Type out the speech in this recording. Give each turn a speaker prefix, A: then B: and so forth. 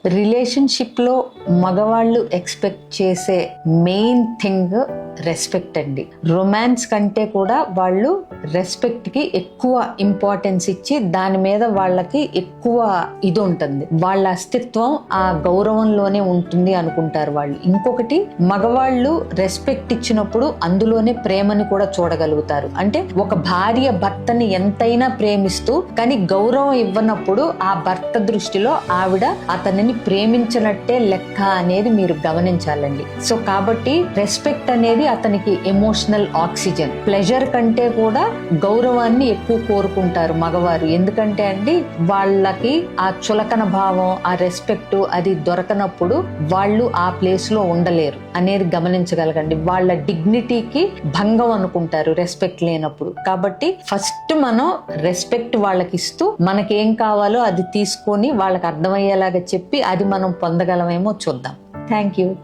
A: Relationship లో మగవాళ్ళు expect చేసే మెయిన్ థింగ్ రెస్పెక్ట్ అండి. రొమాన్స్ కంటే కూడా వాళ్ళు రెస్పెక్ట్ కి ఎక్కువ ఇంపార్టెన్స్ ఇచ్చి దాని మీద వాళ్ళకి ఎక్కువ ఇది ఉంటుంది. వాళ్ళ అస్తిత్వం ఆ గౌరవంలోనే ఉంటుంది అనుకుంటారు వాళ్ళు. ఇంకొకటి, మగవాళ్ళు రెస్పెక్ట్ ఇచ్చినప్పుడు అందులోనే ప్రేమని కూడా చూడగలుగుతారు. అంటే ఒక భార్య భర్తని ఎంతైనా ప్రేమిస్తూ కానీ గౌరవం ఇవ్వనప్పుడు ఆ భర్త దృష్టిలో ఆవిడ అతనిని ప్రేమించినట్టే లెక్క అనేది మీరు గమనించాలండి. సో కాబట్టి రెస్పెక్ట్ అనేది అతనికి ఎమోషనల్ ఆక్సిజన్. ప్లెజర్ కంటే కూడా గౌరవాన్ని ఎక్కువ కోరుకుంటారు మగవారు. ఎందుకంటే అండి వాళ్ళకి ఆ చులకన భావం, ఆ రెస్పెక్ట్ అది దొరకనప్పుడు వాళ్ళు ఆ ప్లేస్ లో ఉండలేరు అనేది గమనించగలగండి. వాళ్ళ డిగ్నిటీకి భంగం అనుకుంటారు రెస్పెక్ట్ లేనప్పుడు. కాబట్టి ఫస్ట్ మనం రెస్పెక్ట్ వాళ్ళకి ఇస్తూ మనకేం కావాలో అది తీసుకొని వాళ్ళకి అర్థమయ్యేలాగా చెప్పి అది మనం పొందగలమేమో చూద్దాం. Thank you.